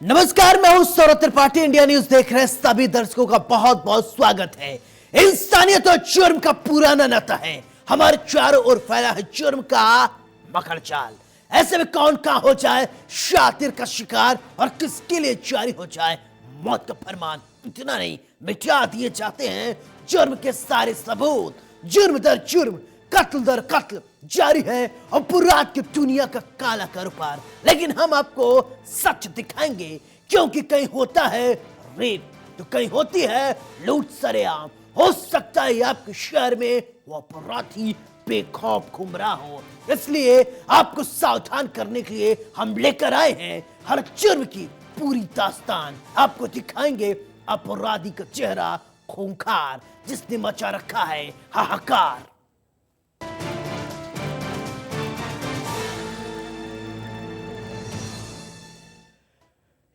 नमस्कार, मैं हूं सौरभ त्रिपाठी। इंडिया न्यूज देख रहे सभी दर्शकों का बहुत बहुत स्वागत है। इंसानियत और जुर्म का पुराना नाता है। हमारे चारों ओर फैला है जुर्म का मकड़जाल। ऐसे में कौन कहां हो जाए शातिर का शिकार और किसके लिए जारी हो जाए मौत का फरमान। इतना नहीं, मिटा दिए जाते हैं जुर्म के सारे सबूत। जुर्म दर जुर्म, कत्ल दर कत्ल जारी है अपराध की दुनिया का काला कारोबार। लेकिन हम आपको सच दिखाएंगे, क्योंकि कहीं होता है रेप तो कहीं होती है लूट सरेआम। हो सकता है आपके शहर में वो अपराधी बेखौफ घूम रहा हो, इसलिए आपको सावधान करने के लिए हम लेकर आए हैं हर जुर्म की पूरी दास्तान। आपको दिखाएंगे अपराधी का चेहरा खूंखार, जिसने मचा रखा है हाहाकार।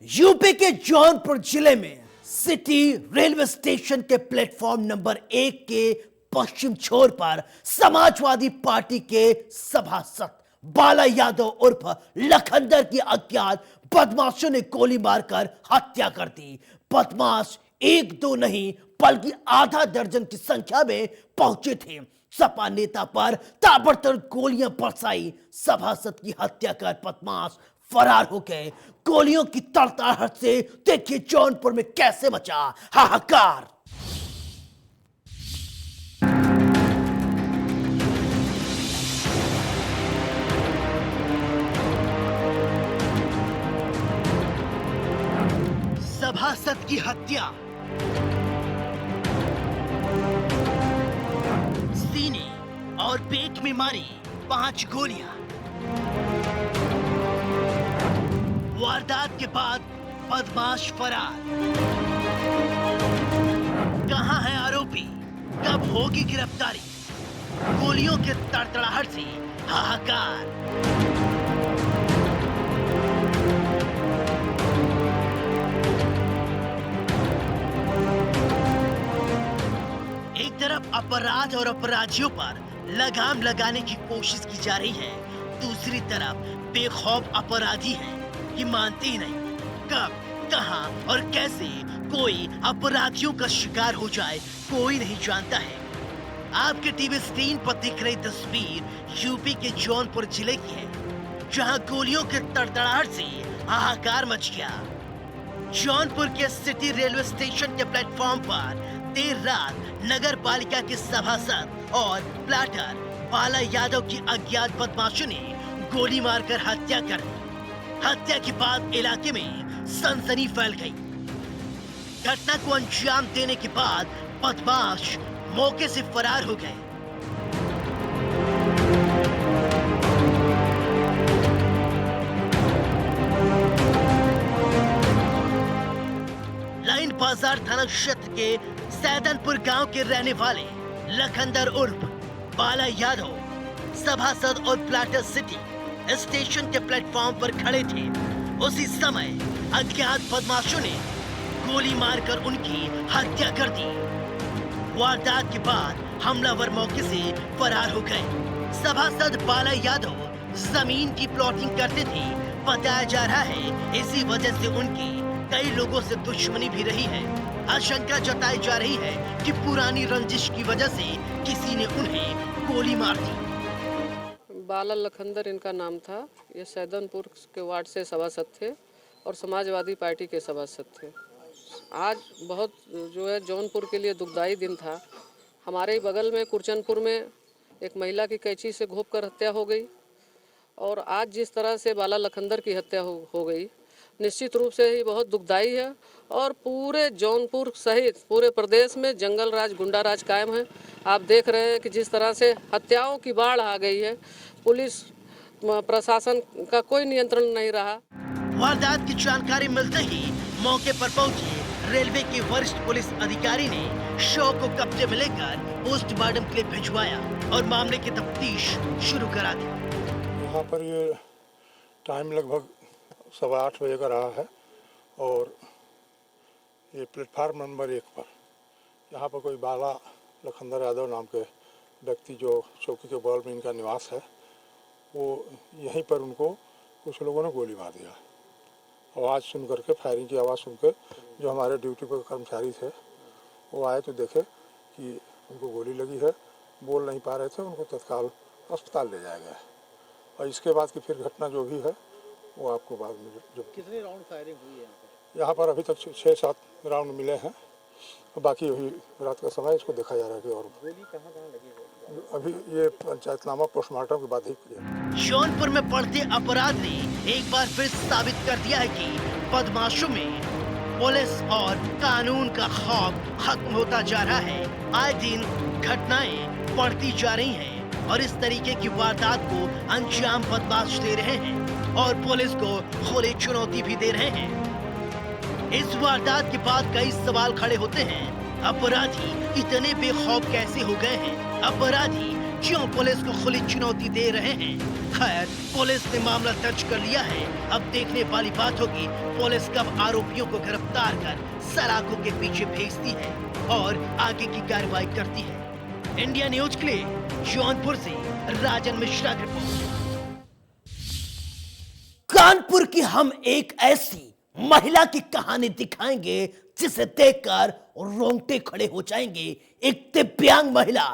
यूपी के जौनपुर जिले में सिटी रेलवे स्टेशन के प्लेटफॉर्म नंबर 1 के पश्चिम छोर पर समाजवादी पार्टी के सभासद बाला यादव उर्फ लखंदर की अज्ञात बदमाशों ने गोली मारकर हत्या कर दी। बदमाश एक दो नहीं बल्कि आधा दर्जन की संख्या में पहुंचे थे। सपा नेता पर ताबड़तोड़ गोलियां बरसाई। सभासद की हत्या कर बदमाश फरार हो गए। गोलियों की तड़तड़ाहट से देखिए जौनपुर में कैसे मचा हाहाकार। सभासद की हत्या, सीने और पेट में मारी 5 गोलियां। वारदात के बाद बदमाश फरार। कहां है आरोपी, कब होगी गिरफ्तारी? गोलियों के तड़तड़ाहट से हाहाकार। एक तरफ अपराध और अपराधियों पर लगाम लगाने की कोशिश की जा रही है, दूसरी तरफ बेखौफ अपराधी है कि मानते ही नहीं। कब, कहां और कैसे कोई अपराधियों का शिकार हो जाए कोई नहीं जानता है। आपके टीवी स्क्रीन पर दिख रही तस्वीर यूपी के जौनपुर जिले की है, जहां गोलियों के तड़तड़ाहट से हाहाकार मच गया। जौनपुर के सिटी रेलवे स्टेशन के प्लेटफॉर्म पर देर रात नगर पालिका के सभासद और प्लाटर बाला यादव की अज्ञात बदमाशों ने गोली मारकर हत्या कर दी। हत्या के बाद इलाके में सनसनी फैल गई। घटना को अंजाम देने के बाद बदमाश मौके से फरार हो गए। लाइन बाजार थाना क्षेत्र के सैदनपुर गांव के रहने वाले लखंदर उर्फ बाला यादव सभासद और प्लाटर सिटी स्टेशन के प्लेटफॉर्म पर खड़े थे। उसी समय अज्ञात बदमाशों ने गोली मारकर उनकी हत्या कर दी। वारदात के बाद हमलावर मौके से फरार हो गए। सभासद बाला यादव जमीन की प्लॉटिंग करते थे। बताया जा रहा है इसी वजह से उनकी कई लोगों से दुश्मनी भी रही है। आशंका जताई जा रही है कि पुरानी रंजिश की वजह से किसी ने उन्हें गोली मार दी। बाला लखंदर इनका नाम था। ये सैदनपुर के वार्ड से सभासद थे और समाजवादी पार्टी के सभासद थे। आज बहुत जो है जौनपुर के लिए दुखदाई दिन था। हमारे ही बगल में कुरचनपुर में एक महिला की कैंची से घोंप कर हत्या हो गई, और आज जिस तरह से बाला लखंदर की हत्या हो गई, निश्चित रूप से ही बहुत दुखदाई है। और पूरे जौनपुर सहित पूरे प्रदेश में जंगल राज, गुंडा राज कायम है। आप देख रहे हैं कि जिस तरह से हत्याओं की बाढ़ आ गई है, पुलिस प्रशासन का कोई नियंत्रण नहीं रहा। वारदात की जानकारी मिलते ही मौके पर पहुंचे रेलवे के वरिष्ठ पुलिस अधिकारी ने शव को कब्जे में लेकर पोस्टमार्टम के लिए भिजवाया और मामले की तफ्तीश शुरू करा दी। यहाँ पर ये टाइम लगभग 8:15 बजे का रहा है, और ये प्लेटफार्म नंबर 1 पर यहाँ पर कोई बाला लखंदर यादव नाम के व्यक्ति, जो चौकी के बगल में इनका निवास है, वो यहीं पर उनको कुछ लोगों ने गोली मार दिया। आवाज़ सुन करके, फायरिंग की आवाज़ सुन के जो हमारे ड्यूटी पर कर्मचारी थे वो आए तो देखे कि उनको गोली लगी है, बोल नहीं पा रहे थे, उनको तत्काल अस्पताल ले जाया गया। और इसके बाद की फिर घटना जो भी है वो आपको बाद में जब कितने राउंड फायरिंग हुई है यहाँ पर अभी तक 6-7 राउंड मिले हैं, बाकी अभी रात का समय इसको देखा जा रहा है कि और गोली कहाँ लगी है? अभी ये पंचायतनामा पोस्टमार्टम के बाद ही किया। जौनपुर में बढ़ते अपराध ने एक बार फिर साबित कर दिया है कि बदमाशों में पुलिस और कानून का खौफ खत्म होता जा रहा है। आए दिन घटनाएं बढ़ती जा रही हैं और इस तरीके की वारदात को अंजाम बदमाश दे रहे हैं और पुलिस को खुली चुनौती भी दे रहे हैं। इस वारदात के बाद कई सवाल खड़े होते हैं। अपराधी इतने बेखौफ कैसे हो गए हैं? अपराधी क्यों पुलिस को खुली चुनौती दे रहे हैं? खैर, पुलिस ने मामला दर्ज कर लिया है। अब देखने वाली बात होगी पुलिस कब आरोपियों को गिरफ्तार कर सलाखों के पीछे भेजती है और आगे की कार्रवाई करती है। इंडिया न्यूज के लिए जौनपुर से राजन मिश्रा की रिपोर्ट। कानपुर की हम एक ऐसी महिला की कहानी दिखाएंगे जिसे देखकर रोंगटे खड़े हो जाएंगे। एक दिव्यांग महिला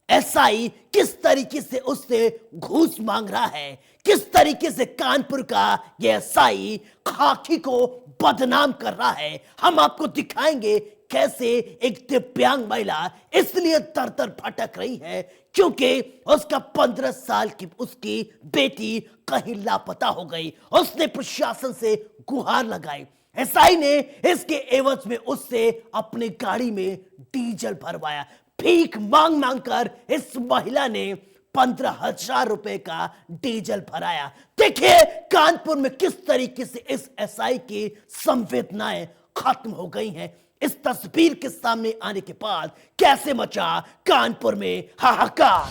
एसआई किस तरीके से उससे घूस मांग रहा है, किस तरीके से कानपुर का ये एसआई खाकी को बदनाम कर रहा है। हम आपको दिखाएंगे कैसे एक दिव्यांग महिला इसलिए तर भटक रही है क्योंकि उसका 15 साल की उसकी बेटी कहीं लापता हो गई। उसने प्रशासन से गुहार लगाई। एसआई ने इसके एवज में उससे अपनी गाड़ी में डीजल भरवाया। भीख मांग मांग कर इस महिला ने 15,000 रुपए का डीजल भराया। देखिए कानपुर में किस तरीके से इस एसआई की संवेदनाएं खत्म हो गई हैं। इस तस्वीर के सामने आने के बाद कैसे मचा कानपुर में हाहाकार।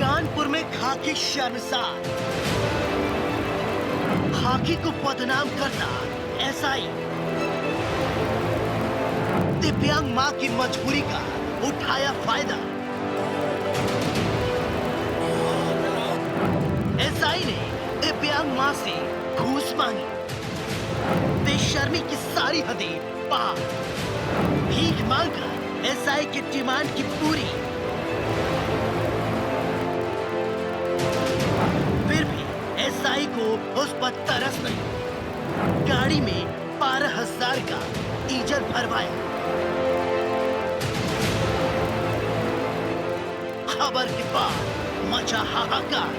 कानपुर में खाकी शर्मसार, खाकी को बदनाम करता एसआई। दिव्यांग मां की मजबूरी का उठाया फायदा। एसआई ने दिव्यांग मां से घूस मांगी। बेशर्मी की सारी हदें पार। भीख मांगकर एसआई की डिमांड की पूरी। फिर भी एसआई को उस पर तरस नहीं। गाड़ी में 12,000 का डीजल भरवाया। खबर के बाद मचा हाहाकार।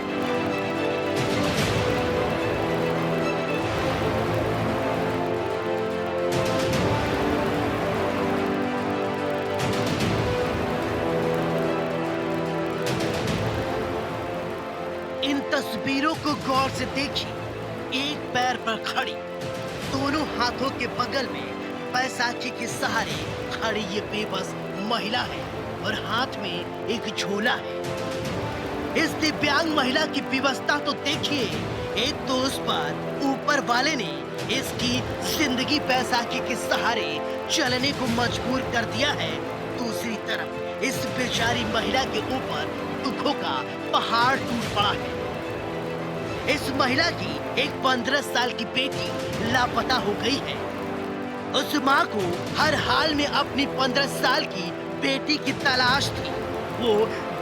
इन तस्वीरों को गौर से देखिए। एक पैर पर खड़ी, दोनों हाथों के बगल में बैसाखी के सहारे खड़ी ये बेबस महिला है और हाथ में एक झोला है। इस दिव्यांग महिला की व्यवस्था तो देखिए। एक तो उस पर ऊपर वाले ने इसकी जिंदगी बैसाखी के सहारे चलने को मजबूर कर दिया है। दूसरी तरफ इस बेचारी महिला के ऊपर दुखों का पहाड़ टूट पड़ा है। इस महिला की एक 15 साल की बेटी लापता हो गई है। उस माँ को हर हाल में अपनी 15 साल की बेटी की तलाश थी। वो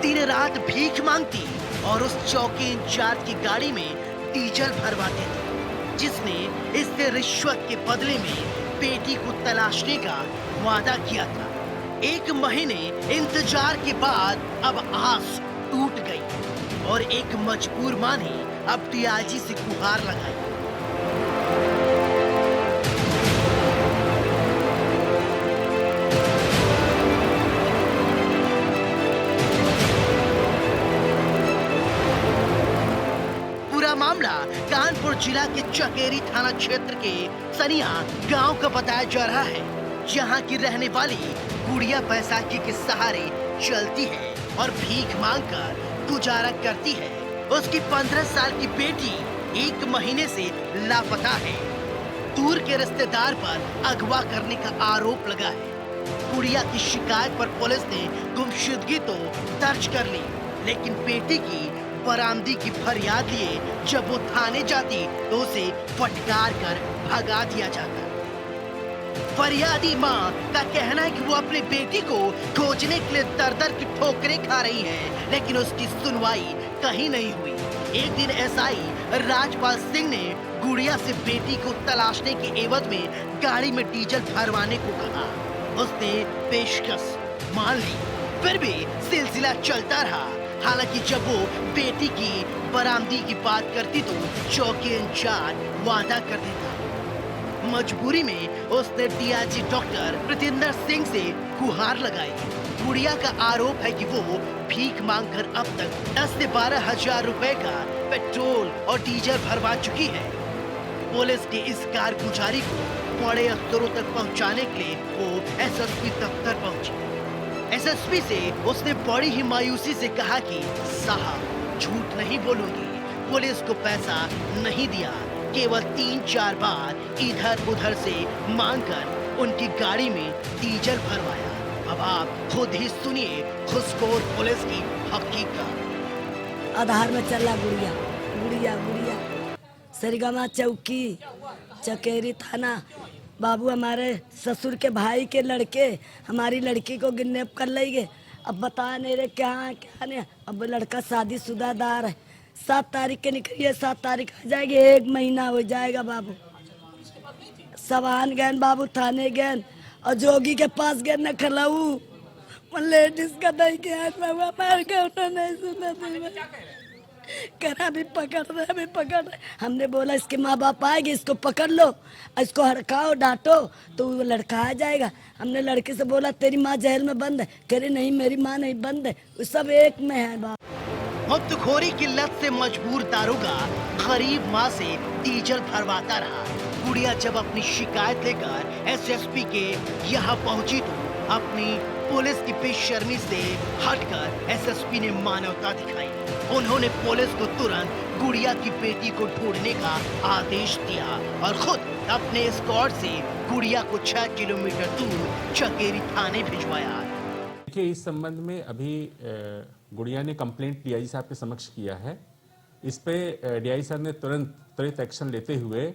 दिन रात भीख मांगती और उस चौकी इंचार्ज की गाड़ी में डीजल भरवाती थी, जिसने इससे रिश्वत के बदले में बेटी को तलाशने का वादा किया था। 1 महीने इंतजार के बाद अब आस टूट गई और एक मजबूर मां ने अब डीआईजी से गुहार लगाई। पूरा मामला कानपुर जिला के चकेरी थाना क्षेत्र के सनिया गांव का बताया जा रहा है, जहां की रहने वाली गुड़िया बैसाखी के सहारे चलती है और भीख मांगकर गुजारा करती है। उसकी 15 साल की बेटी 1 महीने से लापता है। दूर के रिश्तेदार पर अगवा करने का आरोप लगा है। गुड़िया की शिकायत पर पुलिस ने गुमशुदगी तो दर्ज कर ली, लेकिन बेटी की बरामदी की फरियाद लिए जब वो थाने जाती तो उसे फटकार कर भगा दिया जाता। फरियादी मां का कहना है कि वो अपनी बेटी को खोजने के लिए दर-दर की ठोकरें खा रही है, लेकिन उसकी सुनवाई कहीं नहीं हुई। एक दिन एसआई राजपाल सिंह ने गुड़िया से बेटी को तलाशने के एवज में गाड़ी में डीजल भरवाने को कहा। उसने पेशकश मान ली, फिर भी सिलसिला चलता रहा। हालांकि जब वो बेटी की बरामदी की बात करती तो चौकी इंचार्ज वादा कर देता। मजबूरी में उसने डीआईजी डॉक्टर प्रतिंदर सिंह से गुहार लगाई। गुड़िया का आरोप है कि वो भीख मांगकर अब तक 10 से 12 हजार रुपए का पेट्रोल और डीजल भरवा चुकी है। पुलिस की इस कारगुजारी को बड़े अफसरों तक पहुंचाने के लिए वो एसएसपी दफ्तर पहुंची। एसएसपी से उसने बड़ी ही मायूसी से कहा कि साहब झूठ नहीं बोलूंगी, पुलिस को पैसा नहीं दिया, केवल 3-4 बार इधर उधर से मांगकर उनकी गाड़ी में डीजल भरवाया। अब आप खुद ही सुनिए घुसखोर पुलिस की हकीकत। आधार में चला गुड़िया गुड़िया गुड़िया सरगमा चौकी चकेरी थाना। बाबू हमारे ससुर के भाई के लड़के हमारी लड़की को किडनैप कर लेंगे। अब बता नहीं रहे क्या नहीं। अब लड़का शादीशुदादार है। 7 तारीख के निकलिए, 7 तारीख आ जाएगी, 1 महीना हो जाएगा बाबू। सवान गए बाबू, थाने गए और जोगी के पास गए न खलाऊ लेडीज का नहीं गया बाबू, मार के नहीं सुना करा भी पकड़ रहे। हमने बोला इसके माँ बाप आएंगे, इसको पकड़ लो, इसको हड़काओ डांटो तो वो लड़का आ जाएगा। हमने लड़के से बोला तेरी माँ जेल में बंद है, कह रही नहीं मेरी माँ नहीं बंद है, वो सब एक में है बाप। मुफ्तखोरी की लत से मजबूर दारोगा गरीब माँ से डीजल भरवाता रहा। गुड़िया जब अपनी शिकायत लेकर एसएसपी के यहाँ पहुंची तो अपनी पुलिस की बेशर्मी से हटकर एसएसपी ने मानवता दिखाई। उन्होंने पुलिस को तुरंत गुड़िया की बेटी को ढूंढने का आदेश दिया और खुद अपने स्क्वाड से गुड़िया को 6 किलोमीटर दूर चकेरी थाने भिजवाया। देखिए, इस संबंध में अभी गुड़िया ने कंप्लेंट डीआईजी साहब के समक्ष किया है। इस पे डीआईजी साहब ने तुरंत एक्शन लेते हुए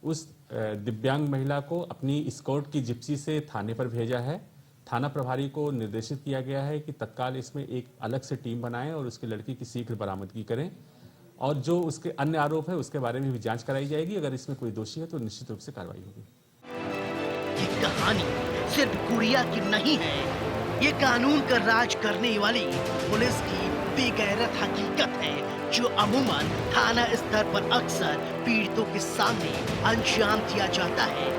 उस दिव्यांग महिला को अपनी स्कॉट की जिप्सी से थाने पर भेजा है। थाना प्रभारी को निर्देशित किया गया है कि तत्काल इसमें एक अलग से टीम बनाएं और उसकी लड़की की शीघ्र बरामदगी करें और जो उसके अन्य आरोप है उसके बारे में भी जांच कराई जाएगी। अगर इसमें कोई दोषी है तो निश्चित रूप से कार्रवाई होगी। ये कहानी सिर्फ गुड़िया की नहीं है, ये कानून का राज करने वाली पुलिस की बेगैरत हकीकत है जो अमूमन थाना स्तर पर अक्सर पीड़ितों के सामने अंजाम दिया जाता है।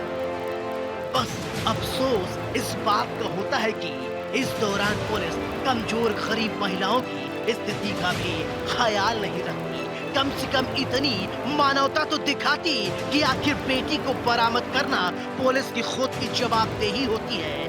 बस अफसोस इस बात का होता है कि इस दौरान पुलिस कमजोर गरीब महिलाओं की स्थिति का भी ख्याल नहीं रखती। कम से कम इतनी मानवता तो दिखाती कि आखिर बेटी को बरामद करना पुलिस की खुद की जवाबदेही होती है।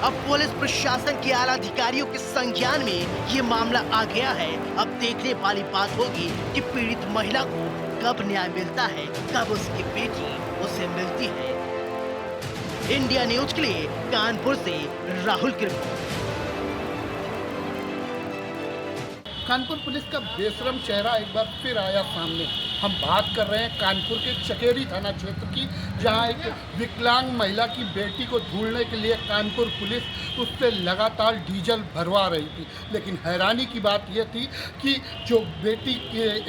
अब पुलिस प्रशासन के आला अधिकारियों के संज्ञान में ये मामला आ गया है। अब देखने वाली बात होगी कि पीड़ित महिला को कब न्याय मिलता है, कब उसकी बेटी उसे मिलती है। इंडिया न्यूज के लिए कानपुर से राहुल की रिपोर्ट। कानपुर पुलिस का बेशरम चेहरा एक बार फिर आया सामने। हम बात कर रहे हैं कानपुर के चकेरी थाना क्षेत्र की, जहां एक विकलांग महिला की बेटी को ढूंढने के लिए कानपुर पुलिस उससे लगातार डीजल भरवा रही थी। लेकिन हैरानी की बात यह थी कि जो बेटी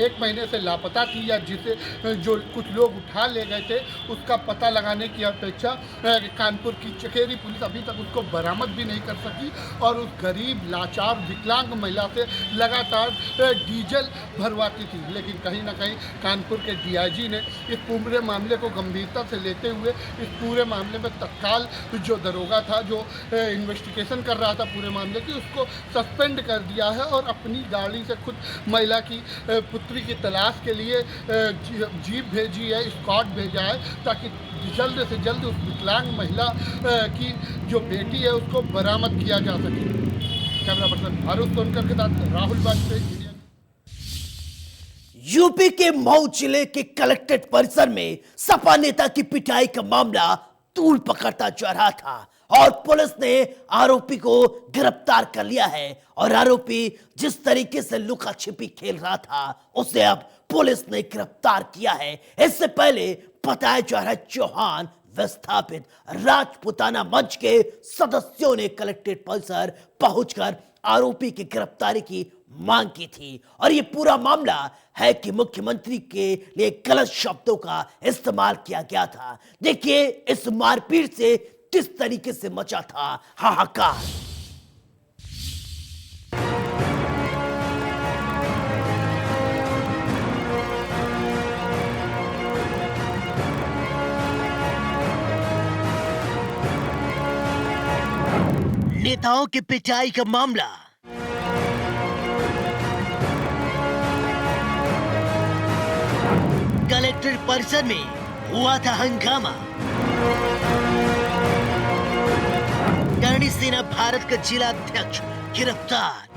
1 महीने से लापता थी या जिसे जो कुछ लोग उठा ले गए थे, उसका पता लगाने की अपेक्षा कानपुर की चकेरी पुलिस अभी तक उसको बरामद भी नहीं कर सकी और उस गरीब लाचार विकलांग महिला से लगातार डीजल भरवाती थी। लेकिन कहीं ना कहीं कानपुर के डीआईजी ने इस पूरे मामले को गंभीरता से लेते हुए इस पूरे मामले में तत्काल जो दरोगा था, जो इन्वेस्टिगेशन कर रहा था पूरे मामले की, उसको सस्पेंड कर दिया है और अपनी गाड़ी से खुद महिला की पुत्री की तलाश के लिए जीप भेजी है, स्क्वाड भेजा है, ताकि जल्द से जल्द उस विकलांग महिला की जो बेटी है उसको बरामद किया जा सके। कैमरा पर्सन आरुष सोनकर के साथ राहुल वाजपेयी। यूपी के मऊ जिले के कलेक्ट्रेट परिसर में सपा नेता की पिटाई का मामला तूल पकड़ता जा रहा था और पुलिस ने आरोपी को गिरफ्तार कर लिया है और आरोपी जिस तरीके से लुका छिपी खेल रहा था उसे अब पुलिस ने गिरफ्तार किया है। इससे पहले बताया जा रहा है चौहान विस्थापित राजपुताना मंच के सदस्यों ने कलेक्ट्रेट परिसर पहुंचकर आरोपी की गिरफ्तारी की मांग की थी और ये पूरा मामला है कि मुख्यमंत्री के लिए गलत शब्दों का इस्तेमाल किया गया था। देखिए इस मारपीट से किस तरीके से मचा था हाहाकार। नेताओं की पिटाई का मामला। कलेक्टर परिसर में हुआ था हंगामा। करणी सेना भारत का जिला अध्यक्ष गिरफ्तार।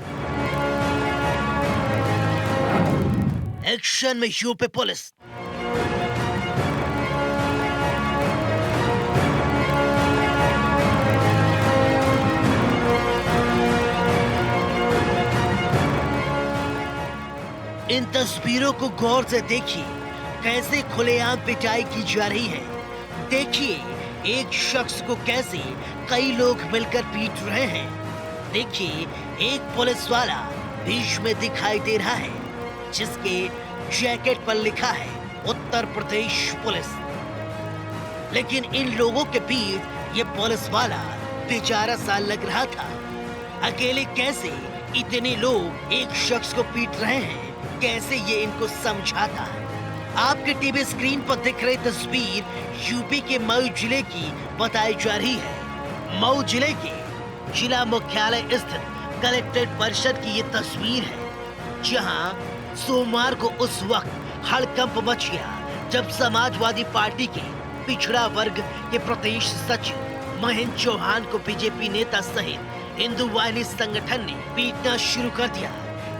एक्शन में यूपी पुलिस। इन तस्वीरों को गौर से देखिए, कैसे खुलेआम पिटाई की जा रही है। देखिए एक शख्स को कैसे कई लोग मिलकर पीट रहे हैं। देखिए एक पुलिस वाला बीच में दिखाई दे रहा है जिसके जैकेट पर लिखा है उत्तर प्रदेश पुलिस, लेकिन इन लोगों के बीच ये पुलिस वाला बेचारा सा लग रहा था। अकेले कैसे इतने लोग एक शख्स को पीट रहे हैं, कैसे ये इनको समझाता है। आपके टीवी स्क्रीन पर दिख रही तस्वीर यूपी के मऊ जिले की बताई जा रही है। मऊ जिले के जिला मुख्यालय स्थित कलेक्ट्रेट परिषद की ये तस्वीर है, जहां सोमवार को उस वक्त हड़कंप मच गया जब समाजवादी पार्टी के पिछड़ा वर्ग के प्रदेश सचिव महेंद्र चौहान को बीजेपी नेता सहित हिंदू वाहिनी संगठन ने पीटना शुरू कर दिया,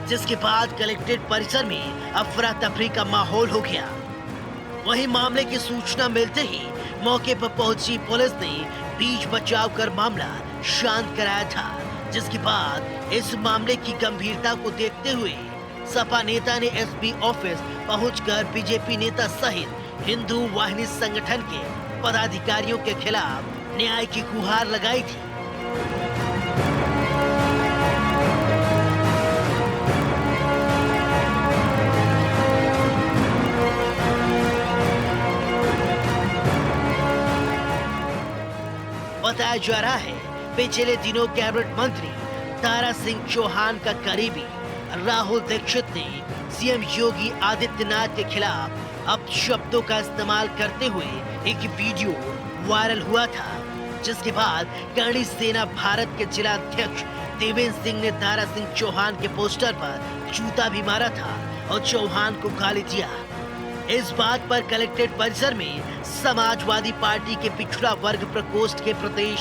जिसके बाद कलेक्ट्रेट परिसर में अफरा तफरी का माहौल हो गया। वहीं मामले की सूचना मिलते ही मौके पर पहुंची पुलिस ने बीच बचाव कर मामला शांत कराया था, जिसके बाद इस मामले की गंभीरता को देखते हुए सपा नेता ने एसपी ऑफिस पहुंचकर बीजेपी नेता सहित हिंदू वाहिनी संगठन के पदाधिकारियों के खिलाफ न्याय की गुहार लगाई थी। बताया जा रहा है पिछले दिनों कैबिनेट मंत्री दारा सिंह चौहान का करीबी राहुल दीक्षित ने सीएम योगी आदित्यनाथ के खिलाफ अपशब्दों का इस्तेमाल करते हुए एक वीडियो वायरल हुआ था, जिसके बाद करणी सेना भारत के जिला अध्यक्ष देवेंद्र सिंह ने दारा सिंह चौहान के पोस्टर पर जूता भी मारा था और चौहान को गाली दिया। इस बात पर कलेक्ट्रेट परिसर में समाजवादी पार्टी के पिछड़ा वर्ग प्रकोष्ठ के प्रदेश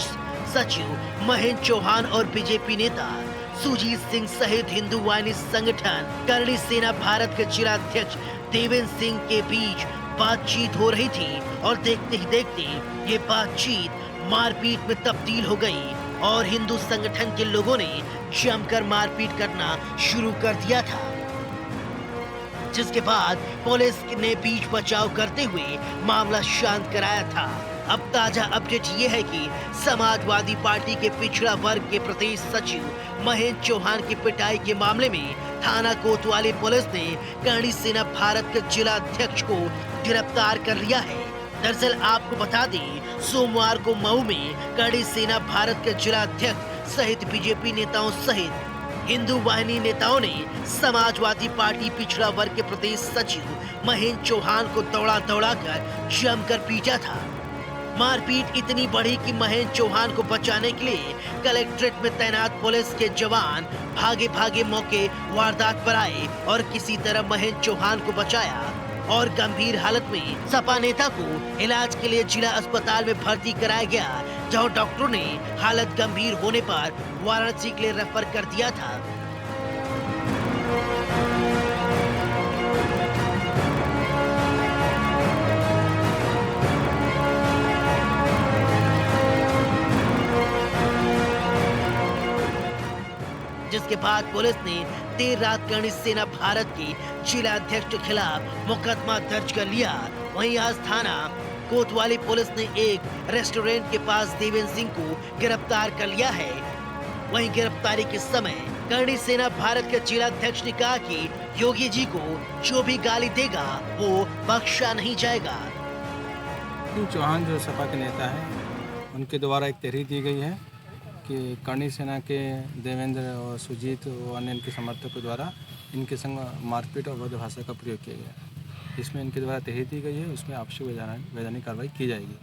सचिव महेंद्र चौहान और बीजेपी नेता सुजीत सिंह सहित हिंदू वाहिनी संगठन करणी सेना भारत के जिला अध्यक्ष देवेंद्र सिंह के बीच बातचीत हो रही थी और देखते ही देखते ये बातचीत मारपीट में तब्दील हो गई और हिंदू संगठन के लोगों ने जमकर मारपीट करना शुरू कर दिया था, जिसके बाद पुलिस ने बीच बचाव करते हुए मामला शांत कराया था। अब ताजा अपडेट ये है कि समाजवादी पार्टी के पिछड़ा वर्ग के प्रदेश सचिव महेंद्र चौहान की पिटाई के मामले में थाना कोतवाली पुलिस ने करणी सेना भारत के जिला अध्यक्ष को गिरफ्तार कर लिया है। दरअसल आपको बता दें, सोमवार को मऊ में करणी सेना भारत के जिला अध्यक्ष सहित बीजेपी नेताओं सहित हिंदू वाहिनी नेताओं ने समाजवादी पार्टी पिछड़ा वर्ग के प्रदेश सचिव महेंद्र चौहान को दौड़ा कर जमकर पीटा था। मारपीट इतनी बढ़ी कि महेंद्र चौहान को बचाने के लिए कलेक्ट्रेट में तैनात पुलिस के जवान भागे मौके वारदात पर आए और किसी तरह महेंद्र चौहान को बचाया और गंभीर हालत में सपा नेता को इलाज के लिए जिला अस्पताल में भर्ती कराया गया, जहां डॉक्टरों ने हालत गंभीर होने पर वाराणसी के लिए रेफर कर दिया था। जिसके बाद पुलिस ने देर रात कर्णी सेना भारत के जिला अध्यक्ष के खिलाफ मुकदमा दर्ज कर लिया। वहीं आज थाना कोतवाली पुलिस ने एक रेस्टोरेंट के पास देवेंद्र सिंह को गिरफ्तार कर लिया है। वहीं गिरफ्तारी के समय कर्णी सेना भारत के जिला अध्यक्ष ने कहा कि योगी जी को जो भी गाली देगा वो बख्शा नहीं जाएगा। चौहान जो सपा के नेता है, उनके द्वारा एक तहरीर दी गई है कि कर्णी सेना के देवेंद्र और सुजीत और अन्य इनके समर्थकों द्वारा इनके संग मारपीट और अभद्र भाषा का प्रयोग किया गया। इसमें इनके द्वारा तहरीर दी गई है, उसमें आवश्यक वैधानिक कार्रवाई की जाएगी।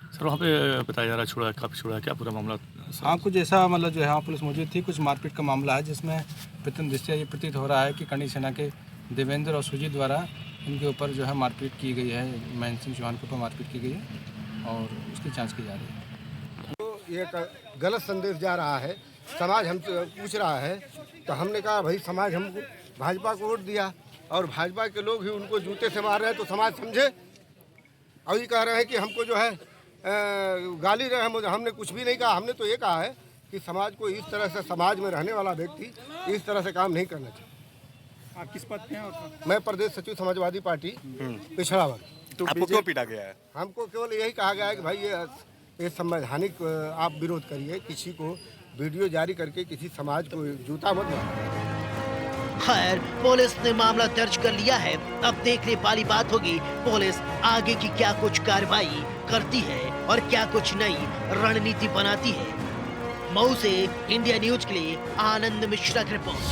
सर वहाँ पे बताया जा रहा है छुड़ा काफ़ी छुड़ा क्या पूरा मामला? हाँ, कुछ ऐसा मतलब जो है हाँ पुलिस मौजूद थी, कुछ मारपीट का मामला है जिसमें प्रथम दृष्टया ये प्रतीत हो रहा है कि कर्णी सेना के देवेंद्र और सुजीत द्वारा इनके ऊपर जो है मारपीट की गई है, महेंद्र सिंह चौहान के ऊपर मारपीट की गई है और उसकी जाँच की जा रही है। ये गलत संदेश जा रहा है, समाज हमसे पूछ रहा है, तो हमने कहा भाई समाज हमको भाजपा को वोट दिया और भाजपा के लोग ही उनको जूते से मार रहे हैं तो समाज समझे। और ये कह रहे हैं कि हमको जो है गाली रहे हैं, हमने कुछ भी नहीं कहा। हमने तो ये कहा है कि समाज को इस तरह से, समाज में रहने वाला व्यक्ति इस तरह से काम नहीं करना चाहिए। आप किस पद पे हैं? मैं प्रदेश सचिव समाजवादी पार्टी पिछड़ा वर्ग। तो आपको क्यों पीटा गया है? हमको केवल यही कहा गया है कि भाई ये संवैधानिक आप विरोध करिए, किसी को वीडियो जारी करके किसी समाज को जूता मत मारो। खैर, पुलिस ने मामला दर्ज कर लिया है। अब देखने वाली बात होगी पुलिस आगे की क्या कुछ कार्रवाई करती है और क्या कुछ नई रणनीति बनाती है। मऊ से इंडिया न्यूज के लिए आनंद मिश्रा की रिपोर्ट।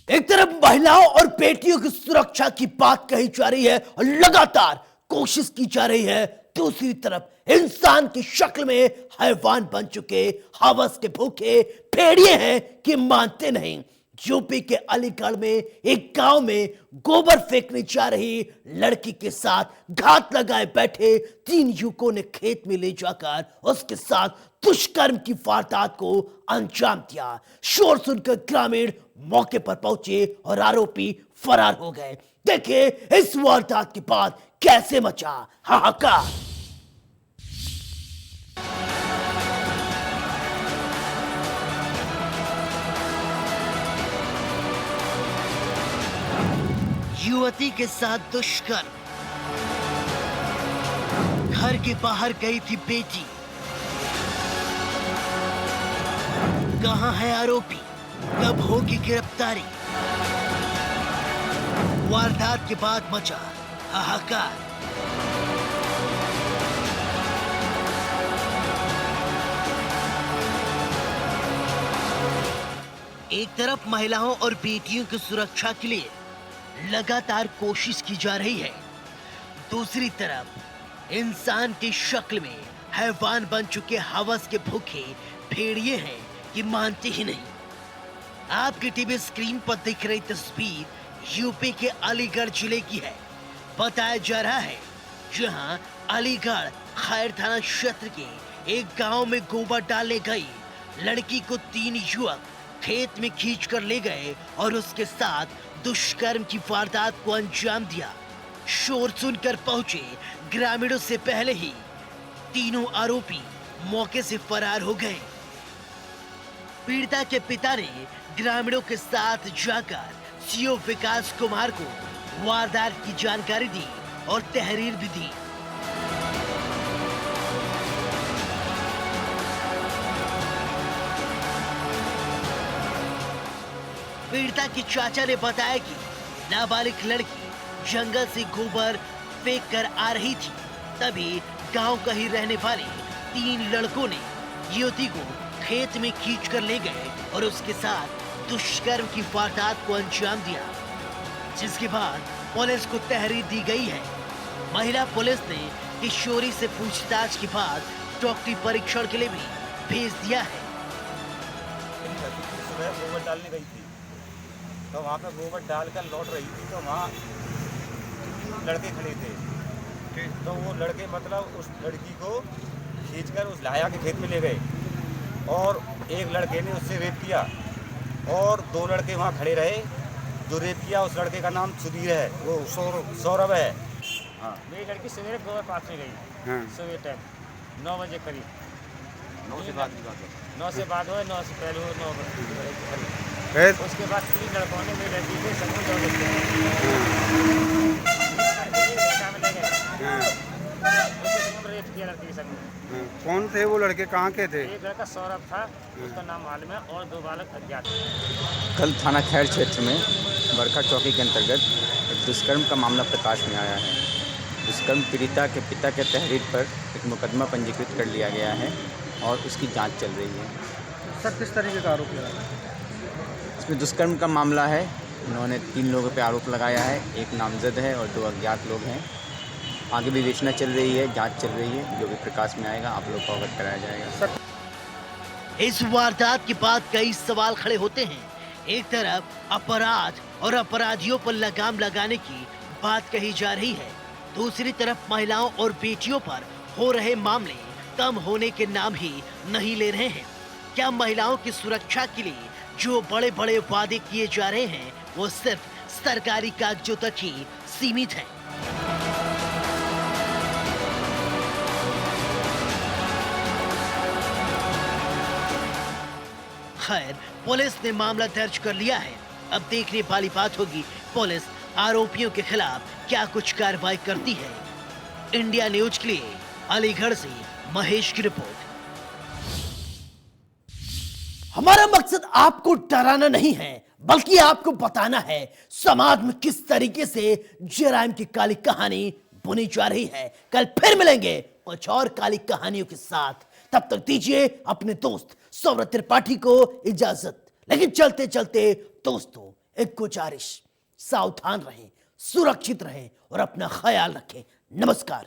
एक तरफ महिलाओं और बेटियों की सुरक्षा की बात कही जा रही है और लगातार कोशिश की जा रही है, दूसरी तरफ इंसान की शक्ल में हैवान बन चुके हवस के भूखे भेड़िए हैं कि मानते नहीं। यूपी के अलीगढ़ में एक गांव में गोबर फेंकने जा रही लड़की के साथ घात लगाए बैठे 3 युवकों ने खेत में ले जाकर उसके साथ दुष्कर्म की वारदात को अंजाम दिया। शोर सुनकर ग्रामीण मौके पर पहुंचे और आरोपी फरार हो गए। देखिए इस वारदात के बाद कैसे मचा हाहाकार। युवती के साथ दुष्कर्म, घर के बाहर गई थी बेटी, कहां है आरोपी, कब होगी गिरफ्तारी? वारदात के बाद मचा हाहाकार। एक तरफ महिलाओं और बेटियों की सुरक्षा के लिए लगातार कोशिश की जा रही है, दूसरी तरफ इंसान की शक्ल में हैवान बन चुके हवस के भूखे भेड़िए हैं कि मानते ही नहीं। आपकी टीवी स्क्रीन पर दिख रही तस्वीर यूपी के अलीगढ़ जिले की है। बताया जा रहा है जहां अलीगढ़ खैर थाना क्षेत्र के एक गांव में गोबर डालने गई लड़की को 3 युवक खेत में खींच कर ले गए और उसके साथ दुष्कर्म की वारदात को अंजाम दिया। शोर सुनकर पहुंचे ग्रामीणों से पहले ही तीनों आरोपी मौके से फरार हो गए। पीड़िता के पिता ने ग्रामीणों के साथ जाकर सीओ विकास कुमार को वारदात की जानकारी दी और तहरीर भी दी। पीड़िता के चाचा ने बताया कि नाबालिग लड़की जंगल से गोबर फेंक कर आ रही थी, तभी गांव का ही रहने वाले 3 लड़कों ने युवती को खेत में खींच कर ले गए और उसके साथ दुष्कर्म की वारदात को अंजाम दिया, जिसके बाद पुलिस को तहरीर दी गई है। महिला पुलिस ने किशोरी से पूछताछ के बाद डॉक्टरी परीक्षण के लिए भी भेज दिया है। सुबह गोबर डालने गई थी, तो वहाँ पे गोबर डालकर लौट रही थी, तो वहाँ लड़के खड़े थे। तो वो लड़के मतलब उस लड़की को खींचकर उस लाया के खेत में ले गए और एक लड़के ने उससे रेप किया और 2 लड़के वहाँ खड़े रहे। जो रेप किया उस लड़के का नाम सुधीर है, वो सौरभ है। हाँ, मेरी लड़की सवेरे गोबर पास में गई। सुबह टाइम 9 बजे करीब। 9 से बाद की बात है। 9 से बाद हुआ, 9 से पहले हुआ 9 बजे करीब। उसके बाद 3 लड़कों ने मेरी लड़की को सब कुछ रेप किया लड़की के संग। कौन थे वो लड़के, कहाँ के थे? एक लड़का सौरभ था, उसका नाम मालूम है, और 2 बालक अज्ञात। कल थाना खैर क्षेत्र में बरखा चौकी के अंतर्गत एक दुष्कर्म का मामला प्रकाश में आया है। दुष्कर्म पीड़िता के पिता के तहरीर पर एक मुकदमा पंजीकृत कर लिया गया है और उसकी जांच चल रही है। सर, किस तरीके का आरोप लगा? इसमें दुष्कर्म का मामला है। उन्होंने 3 लोगों पर आरोप लगाया है, एक नामजद है और 2 अज्ञात लोग हैं। आगे विवेचना चल रही है, जांच चल रही है, जो भी प्रकाश में आएगा आप लोग को अवगत कराया जाएगा। इस वारदात के बाद कई सवाल खड़े होते हैं। एक तरफ अपराध और अपराधियों पर लगाम लगाने की बात कही जा रही है, दूसरी तरफ महिलाओं और बेटियों पर हो रहे मामले कम होने के नाम ही नहीं ले रहे हैं। क्या महिलाओं की सुरक्षा के लिए जो बड़े बड़े वादे किए जा रहे हैं वो सिर्फ सरकारी कागजों तक ही सीमित है? खैर, पुलिस ने मामला दर्ज कर लिया है। अब देखने वाली बात होगी पुलिस आरोपियों के खिलाफ क्या कुछ कार्रवाई करती है। इंडिया न्यूज के लिए अलीगढ़ से महेश की रिपोर्ट। हमारा मकसद आपको डराना नहीं है, बल्कि आपको बताना है समाज में किस तरीके से जराइम की काली कहानी बुनी जा रही है। कल फिर मिलेंगे कुछ और काली कहानियों के साथ। तब तक दीजिए अपने दोस्त सौरभ त्रिपाठी को इजाजत। लेकिन चलते चलते दोस्तों एक गुजारिश, सावधान रहें, सुरक्षित रहें और अपना ख्याल रखें। नमस्कार।